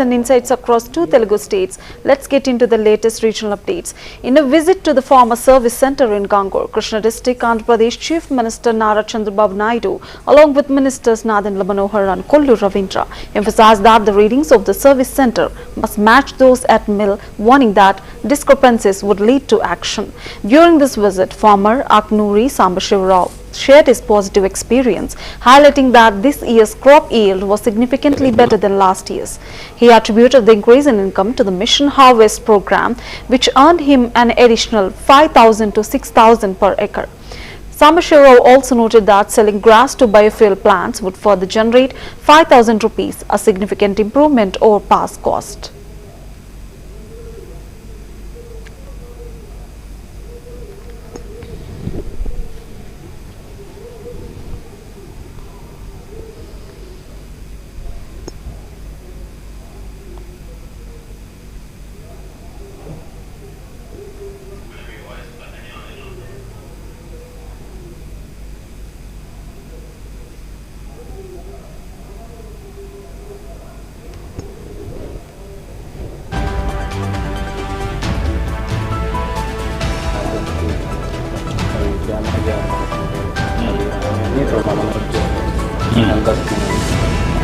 And insights across two Telugu states. Let's get into the latest regional updates. In a visit to the former service center in Gangur, Krishna district, Andhra Pradesh Chief Minister Nara Chandrababu Naidu, along with Ministers Nadendra Manohar and Kollu Ravindra, emphasized that the readings of the service center must match those at mill, warning that discrepancies would lead to action. During this visit, farmer Aknuri Sambashiv Rao shared his positive experience, highlighting that this year's crop yield was significantly better than last year's. He attributed the increase in income to the Mission Harvest program, which earned him an additional 5,000 to 6,000 per acre. Sambashiv also noted that selling grass to biofuel plants would further generate 5,000 rupees, a significant improvement over past cost.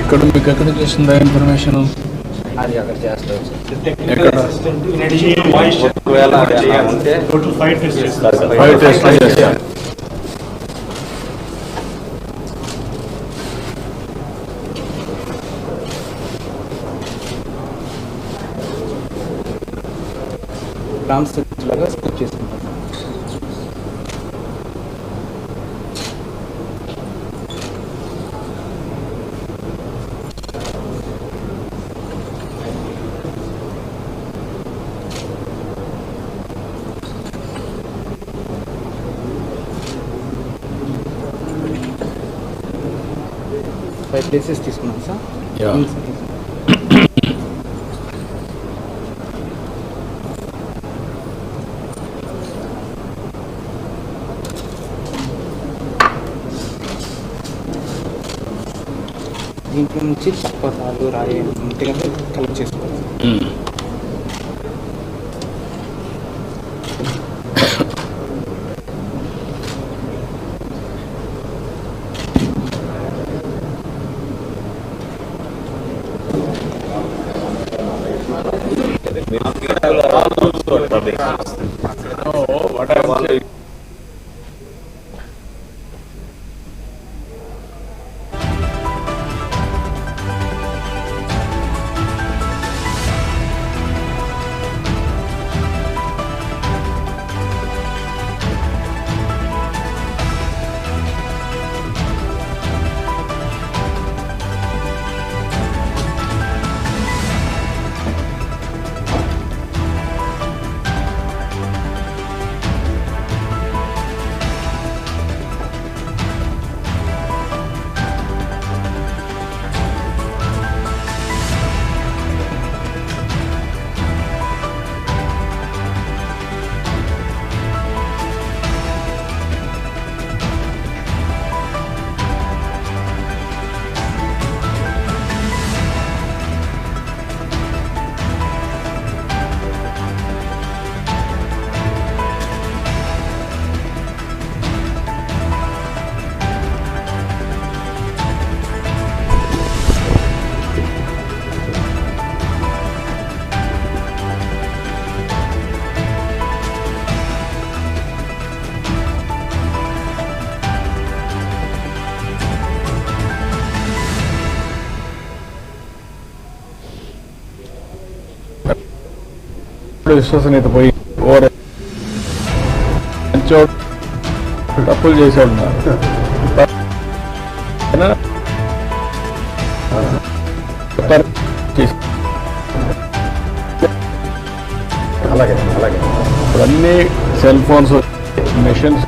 ఇక్కడ మీకు ఎక్కడ చేస్తుందా information అది అక్కడ చేస్తారు ఎక్కడ five test చేస్తారు grams లాగా స్కిప్ చేసుకుంటాం. ఫైవ్ ప్లేసెస్ తీసుకున్నాం సార్. దీంట్లో నుంచి పర్వతాలు రాయి ఇంటిగా కలెక్ట్ చేసుకోవాలి. విశ్వసనీయత పోయి తప్పులు చేశాడు. అలాగే అలాగే ఇప్పుడు అన్ని cell phones machines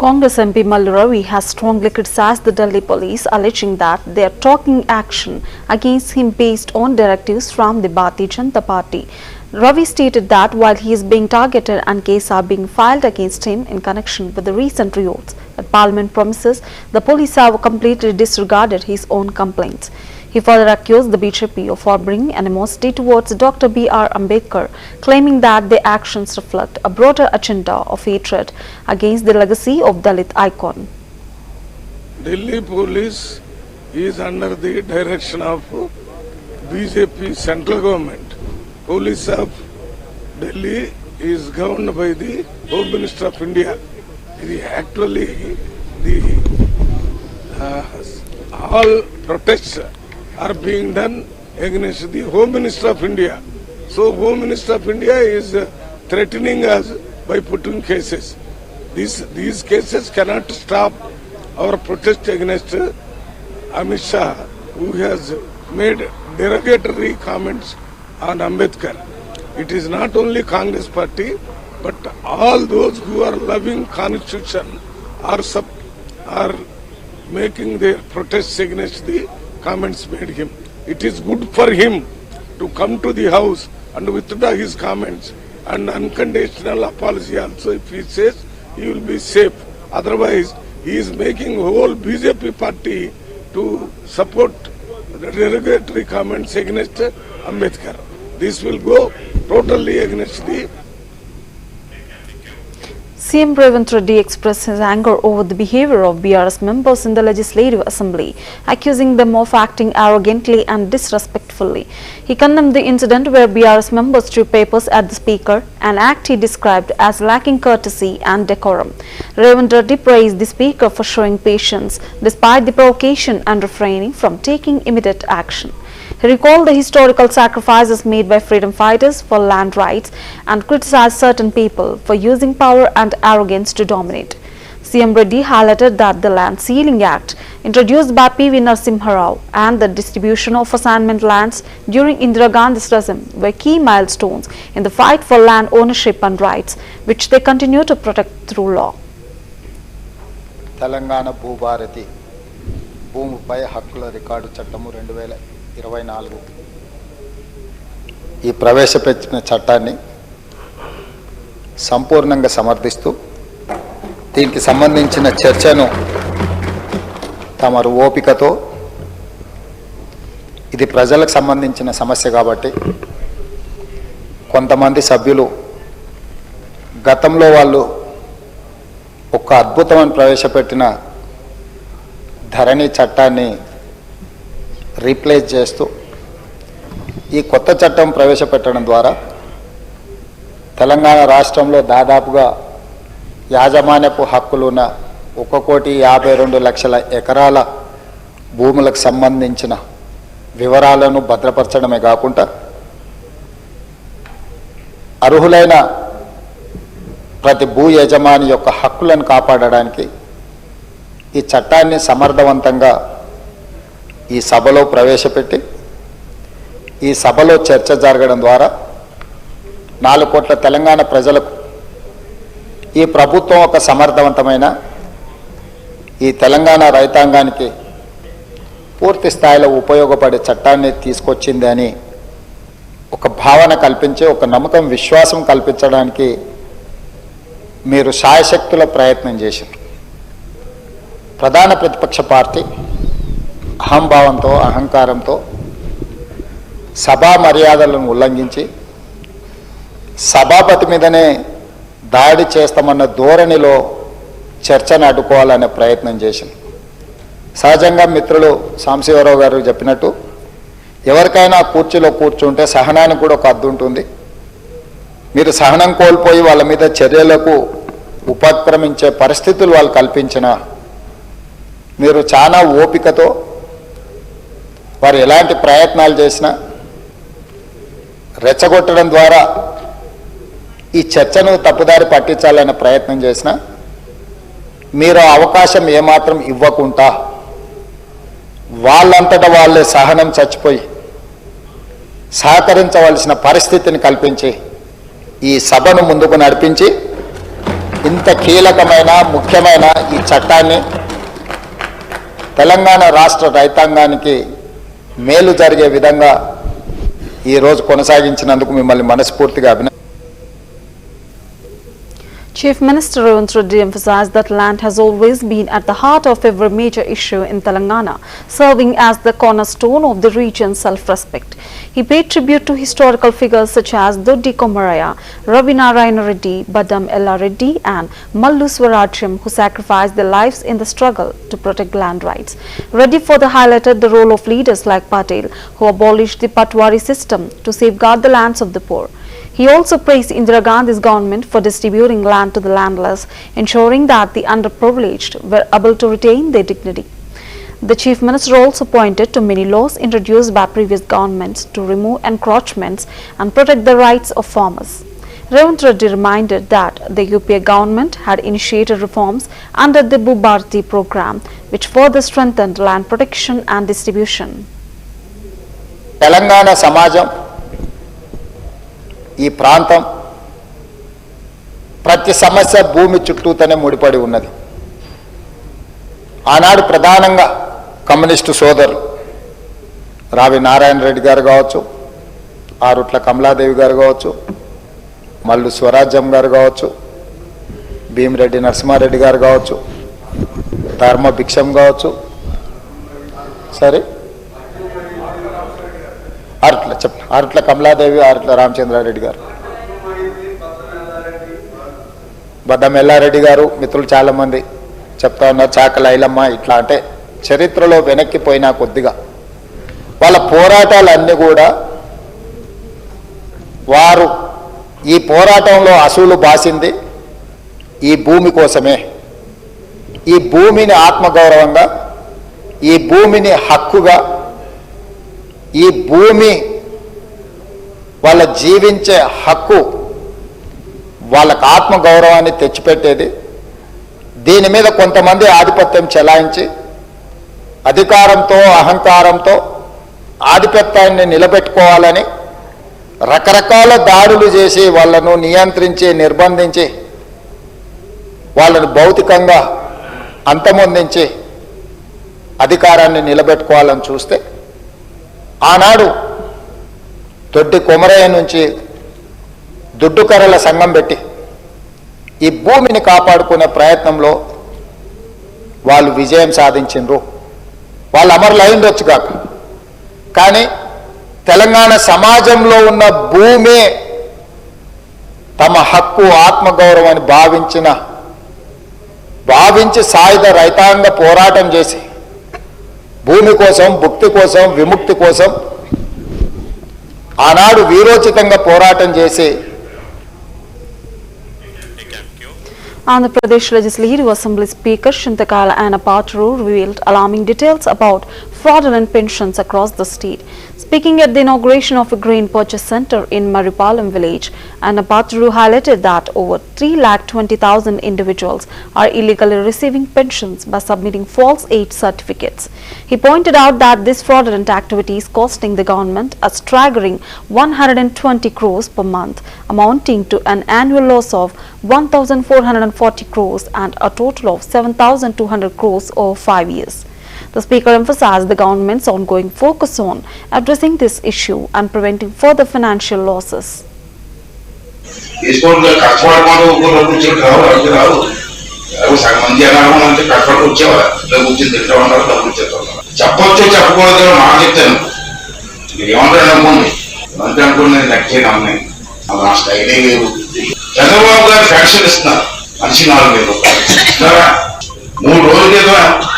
Congress MP Mallu Ravi has strongly criticized the Delhi police, alleging that they are taking action against him based on directives from the Bharatiya Janata Party. Ravi stated that while he is being targeted and cases are being filed against him in connection with the recent riots at Parliament premises, the police have completely disregarded his own complaints. He further accused the BJP of harboring animosity towards Dr. B.R. Ambedkar, claiming that their actions reflect a broader agenda of hatred against the legacy of Dalit icon. Delhi police is under the direction of BJP central government. Police of Delhi is governed by the Home Minister of India. Actually, all protests are being done against the Home Minister of India. So Home Minister of India is threatening us by putting cases. These cases cannot stop our protest against Amit Shah, who has made derogatory comments on Ambedkar. It is not only Congress party, but all those who are loving Constitution are making their protests against the comments made him. It is good for him to come to the house and withdraw his comments and unconditional apology also. If he says, he will be safe. Otherwise, he is making whole BJP party to support the derogatory comments against Ambedkar. This will go totally against the CM Revant Reddy expressed his anger over the behavior of BRS members in the Legislative Assembly, accusing them of acting arrogantly and disrespectfully. He condemned the incident where BRS members threw papers at the Speaker, an act he described as lacking courtesy and decorum. Revant Reddy praised the Speaker for showing patience despite the provocation and refraining from taking immediate action. He recalled the historical sacrifices made by freedom fighters for land rights and criticized certain people for using power and arrogance to dominate. CM Reddy highlighted that the Land Ceiling Act, introduced by P.V. Narasimha Rao, and the distribution of assignment lands during Indira Gandhi's regime were key milestones in the fight for land ownership and rights, which they continue to protect through law. Telangana Bhubharati భూమిపై హక్కుల record చట్టము 2024 ఈ ప్రవేశపెట్టిన చట్టాన్ని సంపూర్ణంగా సమర్థిస్తూ దీనికి సంబంధించిన చర్చను తమరు ఓపికతో ఇది ప్రజలకు సంబంధించిన సమస్య కాబట్టి కొంతమంది సభ్యులు గతంలో వాళ్ళు ఒక అద్భుతమైన ప్రవేశపెట్టిన ధరణి చట్టాన్ని రీప్లేస్ చేస్తూ ఈ కొత్త చట్టం ప్రవేశపెట్టడం ద్వారా తెలంగాణ రాష్ట్రంలో దాదాపుగా యాజమాన్యపు హక్కులు ఉన్న 1,52,00,000 ఎకరాల భూములకు సంబంధించిన వివరాలను భద్రపరచడమే కాకుండా అర్హులైన ప్రతి భూ యజమాని యొక్క హక్కులను కాపాడడానికి ఈ చట్టాన్ని సమర్థవంతంగా ఈ సభలో ప్రవేశపెట్టి ఈ సభలో చర్చ జరగడం ద్వారా 4 కోట్ల తెలంగాణ ప్రజలకు ఈ ప్రభుత్వం ఒక సమర్థవంతమైన ఈ తెలంగాణ రైతాంగానికి పూర్తి స్థాయిలో ఉపయోగపడే చట్టాన్ని తీసుకొచ్చింది అని ఒక భావన కల్పించి ఒక నమ్మకం విశ్వాసం కల్పించడానికి మీరు శాయశక్తుల ప్రయత్నం చేశారు. ప్రధాన ప్రతిపక్ష పార్టీ అహంభావంతో అహంకారంతో సభా మర్యాదలను ఉల్లంఘించి సభాపతి మీదనే దాడి చేస్తామన్న ధోరణిలో చర్చను అడ్డుకోవాలనే ప్రయత్నం చేసింది. సహజంగా మిత్రులు సాంబశివరావు గారు చెప్పినట్టు ఎవరికైనా కుర్చీలో కూర్చుంటే సహనానికి కూడా ఒక హద్దు ఉంటుంది. మీరు సహనం కోల్పోయి వాళ్ళ మీద చర్యలకు ఉపక్రమించే పరిస్థితులు వాళ్ళు కల్పించిన మీరు చాలా ఓపికతో వారు ఎలాంటి ప్రయత్నాలు చేసినా రెచ్చగొట్టడం ద్వారా ఈ చర్చను తప్పుదారి పట్టించాలనే ప్రయత్నం చేసినా మీరు అవకాశం ఏమాత్రం ఇవ్వకుండా వాళ్ళంతటా వాళ్ళే సహనం చచ్చిపోయి సహకరించవలసిన పరిస్థితిని కల్పించి ఈ సభను ముందుకు నడిపించి ఇంత కీలకమైన ముఖ్యమైన ఈ చట్టాన్ని తెలంగాణ రాష్ట్ర రైతాంగానికి మేలు జరిగే విధంగా ఈరోజు కొనసాగించినందుకు మిమ్మల్ని మనస్ఫూర్తిగా Chief Minister Revant Reddy emphasized that land has always been at the heart of every major issue in Telangana, serving as the cornerstone of the region's self-respect. He paid tribute to historical figures such as Doddi Komaraya, Ravi Narayana Reddy, Badam Ella Reddy and Mallu Swarajyam, who sacrificed their lives in the struggle to protect land rights. Reddy further highlighted the role of leaders like Patel, who abolished the Patwari system to safeguard the lands of the poor. He also praised Indira Gandhi's government for distributing land to the landless, ensuring that the underprivileged were able to retain their dignity. The Chief Minister also pointed to many laws introduced by previous governments to remove encroachments and protect the rights of farmers. Revant Reddy reminded that the UPA government had initiated reforms under the Bhubharti program, which further strengthened land protection and distribution. Telangana Samajam ఈ ప్రాంతం ప్రతి సమస్య భూమి చుట్టూతోనే ముడిపడి ఉన్నది. ఆనాడు ప్రధానంగా communist సోదరులు రావి నారాయణ రెడ్డి గారు కావచ్చు, ఆరుట్ల కమలాదేవి గారు కావచ్చు, మల్లు స్వరాజ్యం గారు కావచ్చు, భీమిరెడ్డి నరసింహారెడ్డి గారు కావచ్చు, ధర్మ భిక్షం కావచ్చు, సరే ఆరుట్ల కమలాదేవి, ఆరుట్ల రామచంద్రారెడ్డి గారు, బద్దం ఎల్లారెడ్డి గారు, మిత్రులు చాలామంది చెప్తా ఉన్నారు, చాకల ఐలమ్మ, ఇట్లా అంటే చరిత్రలో వెనక్కిపోయినా కొద్దిగా వాళ్ళ పోరాటాలన్నీ కూడా వారు ఈ పోరాటంలో అసూలు బాసింది ఈ భూమి కోసమే. ఈ భూమిని ఆత్మగౌరవంగా, ఈ భూమిని హక్కుగా, ఈ భూమి వాళ్ళ జీవించే హక్కు, వాళ్ళకు ఆత్మగౌరవాన్ని తెచ్చిపెట్టేది. దీని మీద కొంతమంది ఆధిపత్యం చెలాయించి అధికారంతో అహంకారంతో ఆధిపత్యాన్ని నిలబెట్టుకోవాలని రకరకాల దాడులు చేసి వాళ్ళను నియంత్రించి నిర్బంధించి వాళ్ళను భౌతికంగా అంతమొందించి అధికారాన్ని నిలబెట్టుకోవాలని చూస్తే ఆనాడు దొడ్డి కొమరయ్య నుంచి దుడ్డుకర్రల సంఘం పెట్టి ఈ భూమిని కాపాడుకునే ప్రయత్నంలో వాళ్ళు విజయం సాధించిండ్రు. వాళ్ళు అమరులు అయిండొచ్చు కాక, కానీ తెలంగాణ సమాజంలో ఉన్న భూమే తమ హక్కు ఆత్మగౌరవాన్ని భావించి సాయుధ రైతాంగ పోరాటం చేసి భూమి కోసం, భుక్తి కోసం, విముక్తి కోసం ఆనాడు వీరోచితంగా పోరాటం చేసి Andhra Pradesh Legislative Assembly Speaker Shintakala Anapatru revealed alarming details about fraudulent pensions across the state. Speaking at the inauguration of a grain purchase center in Maripalam village, Anapatru highlighted that over 3,20,000 individuals are illegally receiving pensions by submitting false age certificates. He pointed out that this fraudulent activity is costing the government a staggering 120 crores per month, amounting to an annual loss of 1,440 crores and a total of 7,200 crores over 5 years. The Speaker emphasized the government's ongoing focus on addressing this issue and preventing further financial losses. Chandrababu గారు pension ఇస్తున్నారు, మనిషి 4,000 రూపాయలు. 3 రోజుల క్రితం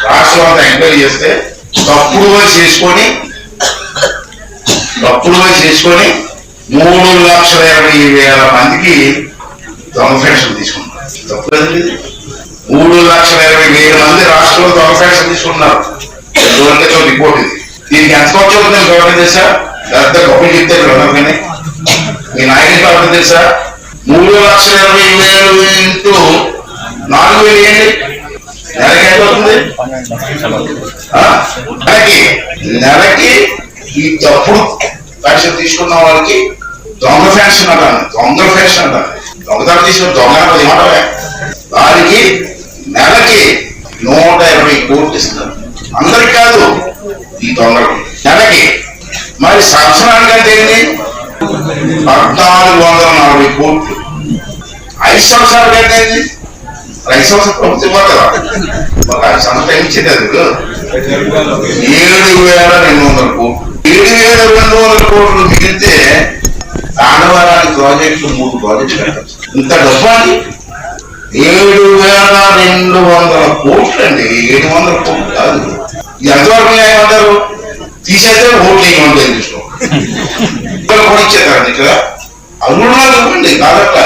రాష్ట్రం అంతా enquiry చేస్తే తప్పుడు వయసు చేసుకొని 3,20,000 మందికి దొంగ పెన్షన్ తీసుకుంటున్నారు. తప్పు కదండి, 3,20,000 మంది రాష్ట్రంలో దొంగ పెన్షన్ తీసుకుంటున్నారు. 2 రోజుల క్రితం రిపోర్ట్ ఇది. దీనికి ఎంత ఖర్చు అవుతుంది గవర్నమెంట్ తెలుసా? పెద్ద గొప్పలు చెప్తే కానీ మీ నాయకుడికి గవర్నమెంట్ తెలుసా? 3,20,000 ఇంటూ 4,000 ఏంటి? నెలకి ఎంత అవుతుంది? నెలకి ఈ తప్పుడు పెన్షన్ తీసుకున్న వాళ్ళకి దొంగ పెన్షన్ అంటాను. దొంగతనం తీసుకున్న దొంగ ఏమంటావే? 1440 కోట్లు 5 సంవత్సరాలు కట్టేది 5 సంవత్సరాలు ప్రభుత్వం ఇవ్వాలి కదా ఒక 5 సంవత్సరాలు టైం ఇచ్చేది అది 7,200 కోట్లు 7,200 కోట్లు మిగిలితే తాండవరానికి ప్రాజెక్టులు 3 ప్రాజెక్టులు కట్టచ్చు ఇంత డబ్బు అండి 7,200 కోట్లు అండి 700 కోట్లు కాదు ఇది ఎంతవరకు ఏమంటారు తీసేస్తే ఓట్లు వేయమంటారు దృష్టిలో ఇక్కడ కూడా ఇచ్చేస్తారండి ఇక్కడ అల్లుడు వాళ్ళు ఇవ్వండి కాదట్ట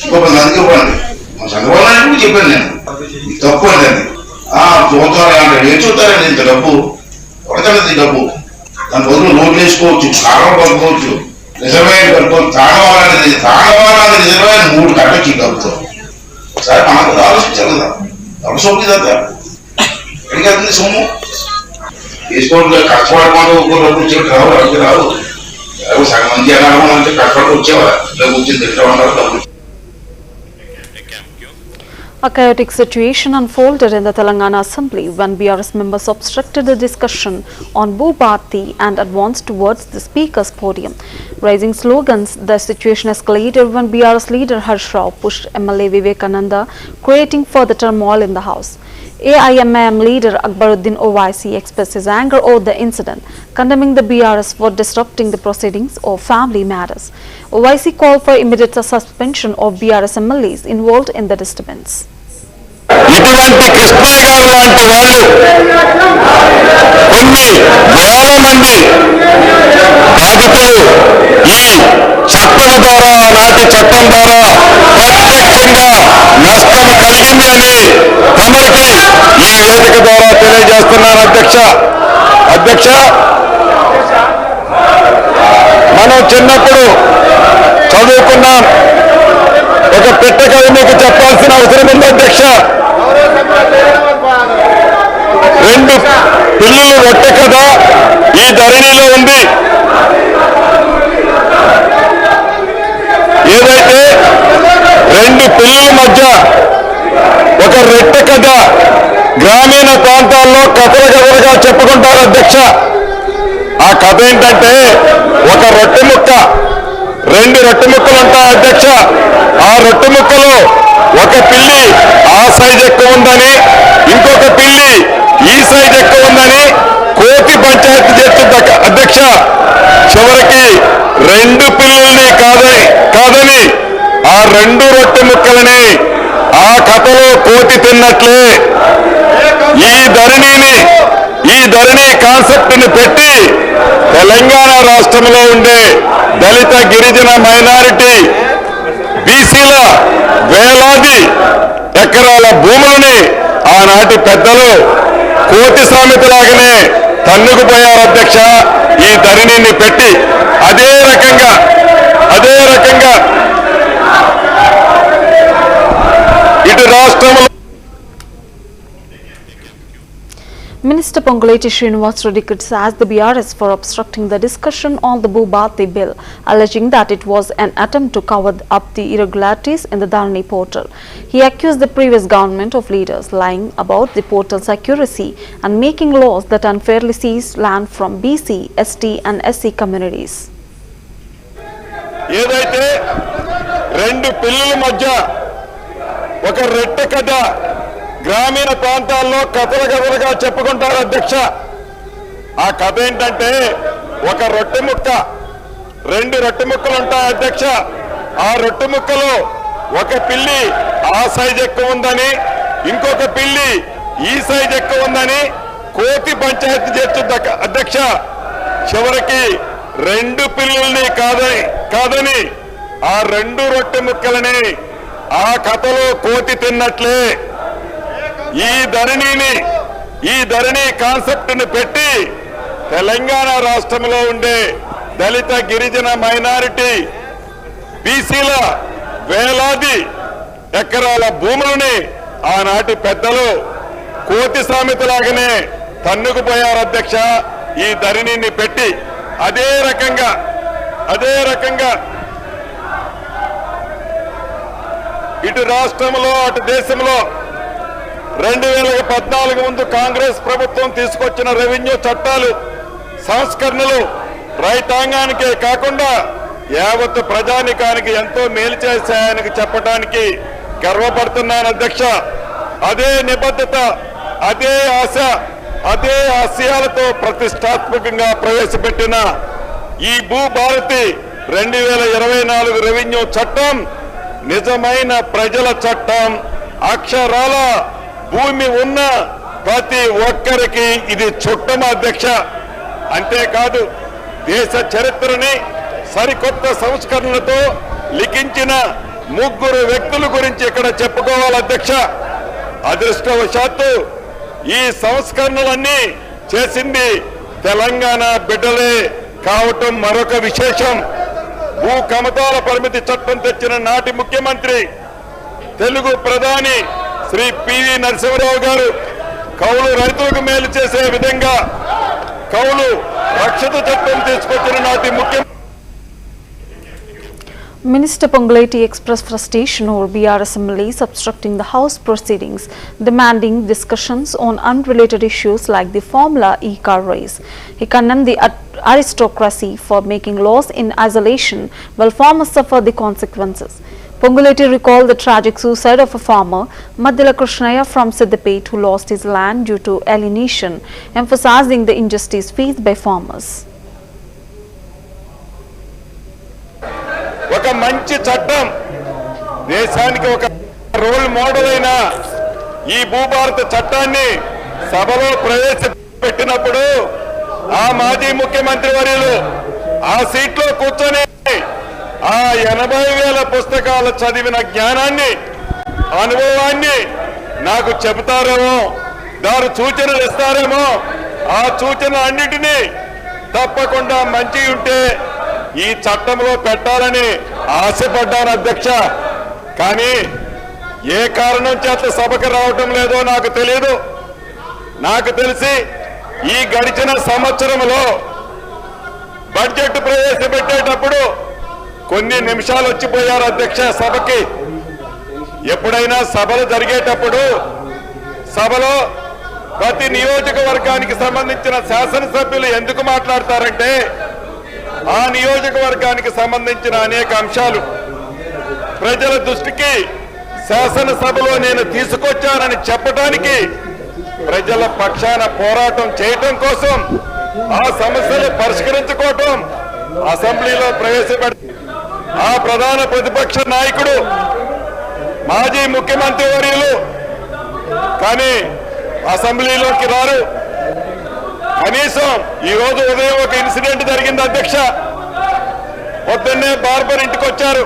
ఇంకొక మందికి ఇవ్వండి మా చంద్రబాబు నాయుడు చెప్పాను నేను ఇది తప్పు అండి అది చూద్దాం అంటే ఏం చూస్తారండి ఇంత డబ్బు కొడతాడు డబ్బు దాని బదులు నోట్లు వేసుకోవచ్చు కారణం కలుపుకోవచ్చు రిజర్వాయర్ కలుపుకోవచ్చు తాళవాలనేది రిజర్వాయర్ 3 కట్టొచ్చు ఈ డబ్బుతో ఒకసారి మనకు ఆలోచించాలి కదా ఎవరు సొమ్ము ఇదంతా ఎక్కడికి వెళ్తుంది సొమ్ము తీసుకోవడం కష్టపడకుండా డబ్బులు ఇచ్చేట్టు రావు అడిగి రావు సగం మంది ఎలా అంటే కష్టపడి వచ్చేవారు ఇలా కూర్చొని తింటా ఉన్నారు డబ్బులు. A chaotic situation unfolded in the Telangana Assembly when BRS members obstructed the discussion on Bhubhati and advanced towards the Speaker's podium. Raising slogans, the situation escalated when BRS leader Harsh Rao pushed MLA Vivekananda, creating further turmoil in the House. AIMIM leader Akbaruddin Owaisi expressed his anger over the incident, condemning the BRS for disrupting the proceedings of family matters. Owaisi called for immediate suspension of BRS MLAs involved in the disturbance. ఇటువంటి కృష్ణయ్య గారు లాంటి వాళ్ళు కొన్ని వేల మంది బాధితులు ఈ చట్టం ద్వారా నాటి చట్టం ద్వారా ప్రత్యక్షంగా నష్టం కలిగింది అని తమరికి ఈ వేదిక ద్వారా తెలియజేస్తున్నాను. అధ్యక్ష మనం చిన్నప్పుడు చదువుకున్నాం. ఒక పెట్ట కథ మీకు చెప్పాల్సిన అవసరం ఉంది అధ్యక్ష. 2 పిల్లులు ఒట్టే కథ ఈ ధరణిలో ఉంది. ఏదైతే 2 పిల్లుల మధ్య ఒక రెట్టె కథ గ్రామీణ ప్రాంతాల్లో కథలుగా చెప్పుకుంటారు అధ్యక్ష. ఆ కథ ఏంటంటే ఒక రొట్టె ముక్క 2 రొట్టె ముక్కలు ఉంటాయి అధ్యక్ష. ఆ రొట్టె ముక్కలో ఒక పిల్లి ఆ సైజ్ ఎక్కువ ఉందని, ఇంకొక పిల్లి ఈ సైజ్ ఎక్కువ ఉందని కోతి పంచాయతీ చేస్తుంది అధ్యక్ష. చివరికి 2 పిల్లుల్ని కాదని ఆ 2 రొట్టె ముక్కలని ఆ కథలో కోతి తిన్నట్లే ఈ ధరణి కాన్సెప్ట్ ని పెట్టి తెలంగాణ రాష్ట్రంలో ఉండే దళిత గిరిజన మైనారిటీ బీసీల వేలాది ఎకరాల భూములని ఆనాటి పెద్దలు కోతి సామెతలాగానే తన్నుకుపోయారు అధ్యక్ష. ఈ ధరణిని పెట్టి అదే రకంగా ఇటు రాష్ట్రంలో Minister Ponguleti Srinivas Reddy criticized the BRS for obstructing the discussion on the Bhubhati bill, alleging that it was an attempt to cover up the irregularities in the Dharani portal. He accused the previous government of leaders lying about the portal's accuracy and making laws that unfairly seized land from BC, ST and SC communities. ఏదైతే 2 పిల్లుల మధ్య ఒక రెట్టె కథ గ్రామీణ ప్రాంతాల్లో కథలుగా చెప్పుకుంటారు అధ్యక్ష. ఆ కథ ఏంటంటే ఒక రొట్టె ముక్క 2 రొట్టె ముక్కలు ఉంటాయి అధ్యక్ష. ఆ రొట్టె ముక్కలో ఒక పిల్లి ఆ సైజ్ ఎక్కువ ఉందని, ఇంకొక పిల్లి ఈ సైజ్ ఎక్కువ ఉందని కోతి పంచాయతీ చేస్తుంది అధ్యక్ష. చివరికి 2 పిల్లుల్ని కాదని ఆ 2 రొట్టె ముక్కలని ఆ కథలో కోతి తిన్నట్లే ఈ ధరణి కాన్సెప్ట్ ని పెట్టి తెలంగాణ రాష్ట్రంలో ఉండే దళిత గిరిజన మైనారిటీ బీసీల వేలాది ఎకరాల భూములని ఆనాటి పెద్దలు కోతి సామెతలాగానే తన్నుకుపోయారు అధ్యక్ష. ఈ ధరణిని పెట్టి అదే రకంగా ఇటు రాష్ట్రంలో అటు దేశంలో 2014 ముందు కాంగ్రెస్ ప్రభుత్వం తీసుకొచ్చిన రెవెన్యూ చట్టాలు సంస్కరణలు రైతాంగానికే కాకుండా యావత్ ప్రజానికానికి ఎంతో మేలు చేశాయని చెప్పడానికి గర్వపడుతున్నాను అధ్యక్ష. అదే నిబద్ధత, అదే ఆశ, అదే ఆశయాలతో ప్రతిష్టాత్మకంగా ప్రవేశపెట్టిన ఈ భూభారతి 2024 రెవెన్యూ చట్టం నిజమైన ప్రజల చట్టం. అక్షరాల భూమి ఉన్న ప్రతి ఒక్కరికి ఇది చుట్టం అధ్యక్ష. అంతేకాదు దేశ చరిత్రని సరికొత్త సంస్కరణలతో లిఖించిన 3 వ్యక్తుల గురించి ఇక్కడ చెప్పుకోవాలి అధ్యక్ష. అదృష్టవశాత్తు ఈ సంస్కరణలన్నీ చేసింది తెలంగాణ బిడ్డలే కావటం మరొక విశేషం. భూ కమతాల పరిమితి చట్టం తెచ్చిన నాటి ముఖ్యమంత్రి తెలుగు ప్రధాని శ్రీ పివి నరసింహరావు గారు కౌలు రైతులకు మేలు చేసే విధంగా కౌలు రక్షిత చట్టం తీసుకొచ్చిన నాటి ముఖ్యమంత్రి. Minister Ponguleti expressed frustration over BRS MLAs obstructing the House proceedings, demanding discussions on unrelated issues like the Formula E car race. He condemned the aristocracy for making laws in isolation while farmers suffer the consequences. Ponguleti recalled the tragic suicide of a farmer, Madila Krishnaya from Siddipet, who lost his land due to alienation, emphasizing the injustice faced by farmers. ఒక మంచి చట్టం, దేశానికి ఒక role model అయిన ఈ భూభారత చట్టాన్ని సభలో ప్రవేశపెట్టినప్పుడు ఆ మాజీ ముఖ్యమంత్రి వర్యులు ఆ సీట్లో కూర్చొని ఆ 80,000 పుస్తకాలు చదివిన జ్ఞానాన్ని, అనుభవాన్ని నాకు చెబుతారేమో, దాని సూచనలు ఇస్తారేమో. ఆ సూచన అన్నిటినీ తప్పకుండా మంచి ఉంటే ఈ చట్టంలో పెట్టాలని ఆశపడ్డాను అధ్యక్ష. కానీ ఏ కారణం చేత సభకు రావటం లేదో నాకు తెలియదు. నాకు తెలిసి ఈ గడిచిన సంవత్సరంలో బడ్జెట్ ప్రవేశపెట్టేటప్పుడు కొన్ని నిమిషాలు వచ్చిపోయారు అధ్యక్ష సభకి. ఎప్పుడైనా సభలు జరిగేటప్పుడు సభలో ప్రతి నియోజకవర్గానికి సంబంధించిన శాసనసభ్యులు ఎందుకు మాట్లాడతారంటే ఆ నియోజకవర్గానికి సంబంధించిన అనేక అంశాలు ప్రజల దృష్టికి శాసనసభలో నేను తీసుకొచ్చానని చెప్పడానికి, ప్రజల పక్షాన పోరాటం చేయటం కోసం, ఆ సమస్యలు పరిష్కరించుకోవటం అసెంబ్లీలో ప్రవేశపెడతారు. ఆ ప్రధాన ప్రతిపక్ష నాయకుడు మాజీ ముఖ్యమంత్రి వర్యులు కానీ అసెంబ్లీలోకి రారు. కనీసం ఈ రోజు ఉదయం ఒక ఇన్సిడెంట్ జరిగింది అధ్యక్ష. పొద్దున్నే బార్బర్ ఇంటికి వచ్చారు.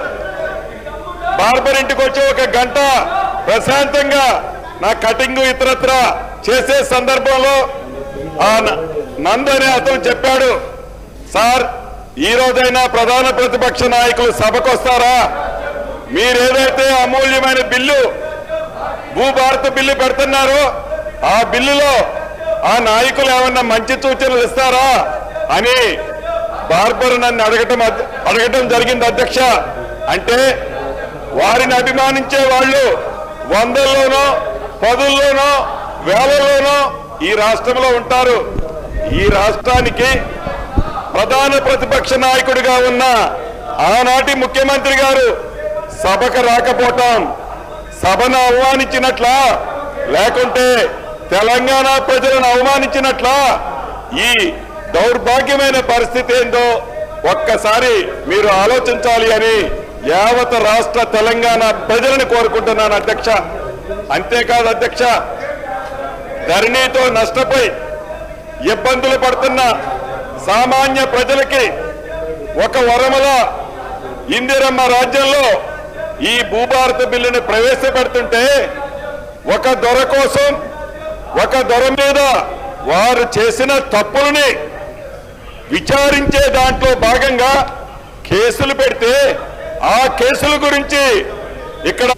బార్బర్ ఇంటికి వచ్చి 1 గంట ప్రశాంతంగా నా కటింగ్ ఇతరత్ర చేసే సందర్భంలో ఆ నంద్ అనే అతను చెప్పాడు, సార్ ఈ రోజైనా ప్రధాన ప్రతిపక్ష నాయకులు సభకు వస్తారా? మీరేదైతే అమూల్యమైన బిల్లు భూభారత బిల్లు పెడుతున్నారో ఆ బిల్లులో ఆ నాయకులు ఏమన్నా మంచి సూచనలు ఇస్తారా అని బార్బర్ నన్ను అడగటం జరిగింది అధ్యక్ష. అంటే వారిని అభిమానించే వాళ్ళు 100లోనో 10లోనో 1000లోనో ఈ రాష్ట్రంలో ఉంటారు. ఈ రాష్ట్రానికి ప్రధాన ప్రతిపక్ష నాయకుడిగా ఉన్న ఆనాటి ముఖ్యమంత్రి గారు సభకు రాకపోవటం సభను అవమానించినట్లా, లేకుంటే తెలంగాణ ప్రజలను అవమానించినట్లా? ఈ దౌర్భాగ్యమైన పరిస్థితి ఏందో ఒక్కసారి మీరు ఆలోచించాలి అని యావత్ రాష్ట్ర తెలంగాణ ప్రజలను కోరుకుంటున్నాను అధ్యక్ష. అంతేకాదు అధ్యక్ష, ధరణితో నష్టపోయి ఇబ్బందులు పడుతున్న సామాన్య ప్రజలకి ఒక వరముల ఇందిరమ్మ రాజ్యంలో ఈ భూభారత బిల్లుని ప్రవేశపెడుతుంటే ఒక దొర కోసం, ఒక దొర మీద వారు చేసిన తప్పులని విచారించే దాంట్లో భాగంగా కేసులు పెడితే ఆ కేసుల గురించి ఇక్కడ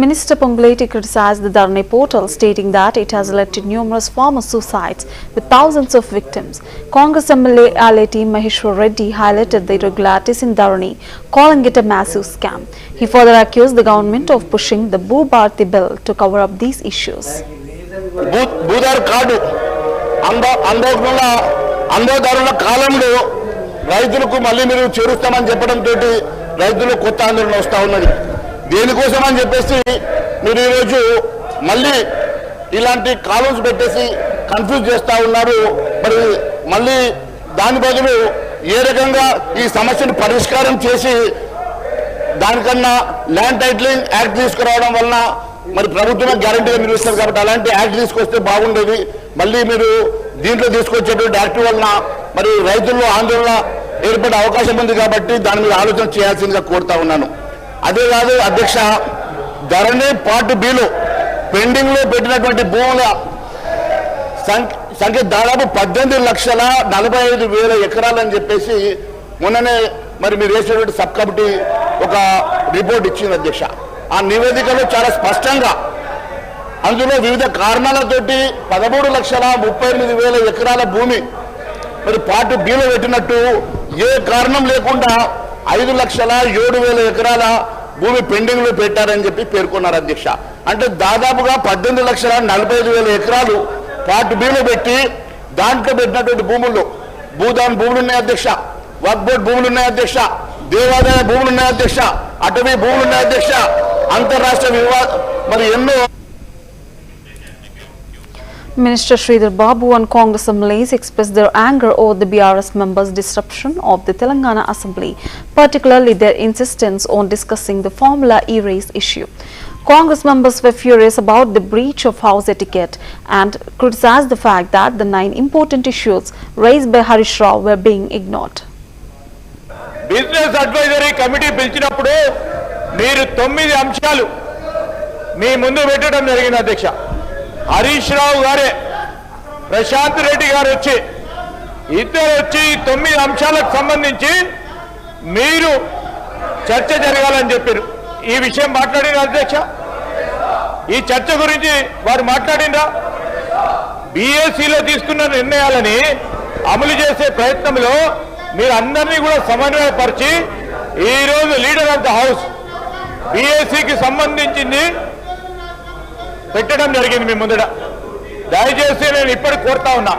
Minister Ponguleti criticized the Dharani portal, stating that it has led to numerous farmer suicides with thousands of victims. Congress MLA Aleti Maheshwar Reddy highlighted the irregularities in Dharani, calling it a massive scam. He further accused the government of pushing the Bhubharati bill to cover up these issues. Bhudhar card అందోధరుల కాలంలో రైతులకు మళ్ళీ మీరు చేరుస్తామని చెప్పడంతో రైతులు కొత్త ఆందోళన వస్తూ ఉన్నది. దేనికోసం అని చెప్పేసి మీరు ఈరోజు మళ్ళీ ఇలాంటి కాలమ్స్ పెట్టేసి కన్ఫ్యూజ్ చేస్తూ ఉన్నారు. మరి మళ్ళీ దాని బదులు ఏ రకంగా ఈ సమస్యను పరిష్కారం చేసి దానికన్నా ల్యాండ్ టైటిలింగ్ యాక్ట్ తీసుకురావడం వలన మరి ప్రభుత్వమే గ్యారంటీగా మీరు ఇస్తారు కాబట్టి అలాంటి యాక్ట్ తీసుకొస్తే బాగుండేది. మళ్ళీ మీరు దీంట్లో తీసుకొచ్చేటువంటి యాక్ట్ వలన మరి రైతుల్లో ఆందోళన ఏర్పడే అవకాశం ఉంది కాబట్టి దాని మీద ఆలోచన చేయాల్సిందిగా కోరుతా ఉన్నాను. అదే కాదు అధ్యక్ష, ధరణి పార్ట్ బిలో పెండింగ్ లో పెట్టినటువంటి భూముల సంఖ్య దాదాపు 18,45,000 ఎకరాలు అని చెప్పేసి మొన్ననే మరి మీరు వేసినటువంటి సబ్ కమిటీ ఒక రిపోర్ట్ ఇచ్చింది అధ్యక్ష. ఆ నివేదికలో చాలా స్పష్టంగా అందులో వివిధ కారణాలతోటి 13,38,000 ఎకరాల భూమి మరి పార్ట్ బిలో పెట్టినట్టు ఏ కారణం లేకుండా 5,07,000 ఎకరాల భూమి పెండింగ్ లో పెట్టారని చెప్పి పేర్కొన్నారు అధ్యక్ష. అంటే దాదాపుగా 18,45,000 ఎకరాలు పార్ట్ బిలో పెట్టి దాంట్లో పెట్టినటువంటి భూముల్లో భూదాన్ భూములు ఉన్నాయి అధ్యక్ష, వక్ఫ్ బోర్డ్ భూములు ఉన్నాయి అధ్యక్ష, దేవాదాయ భూములు ఉన్నాయి అధ్యక్ష, అటవీ భూములు ఉన్నాయి అధ్యక్ష, అంతర్రాష్ట్ర మరి ఎన్నో. Minister Sridhar Babu and Congress MLAs expressed their anger over the BRS members' disruption of the Telangana Assembly, particularly their insistence on discussing the formula e-race issue. Congress members were furious about the breach of House etiquette and criticized the fact that the 9 important issues raised by Harish Rao were being ignored. Business advisory committee పిలిచినప్పుడు మీరు 9 అంశాలు మీ ముందు పెట్టడం జరిగింది అధ్యక్ష. హరీష్ రావు గారే ప్రశాంత్ రెడ్డి గారు వచ్చి ఇద్దరు వచ్చి 9 అంశాలకు సంబంధించి మీరు చర్చ జరగాలని చెప్పారు. ఈ విషయం మాట్లాడిన అధ్యక్ష, ఈ చర్చ గురించి వారు మాట్లాడినరా? బీఏసీలో తీసుకున్న నిర్ణయాలని అమలు చేసే ప్రయత్నంలో మీరు అందరినీ కూడా సమన్వయపరిచి ఈరోజు లీడర్ ఆఫ్ ద హౌస్ బీఏసీకి సంబంధించింది పెట్టడం జరిగింది మీ ముందట. దయచేసి నేను ఇప్పటికి కోరుతా ఉన్నా,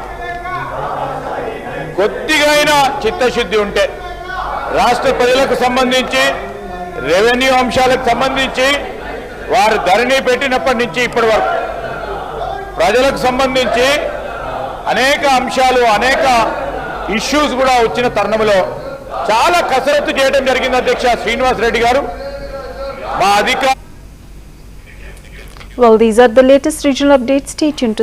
కొద్దిగా అయినా చిత్తశుద్ధి ఉంటే రాష్ట్ర ప్రజలకు సంబంధించి రెవెన్యూ అంశాలకు సంబంధించి వారు ధరణి పెట్టినప్పటి నుంచి ఇప్పటి వరకు ప్రజలకు సంబంధించి అనేక అంశాలు అనేక ఇష్యూస్ కూడా వచ్చిన తరుణంలో చాలా కసరత్తు చేయడం జరిగింది అధ్యక్ష. శ్రీనివాస్ రెడ్డి గారు మా అధికారులు. Well, these are the latest regional updates. Stay tuned to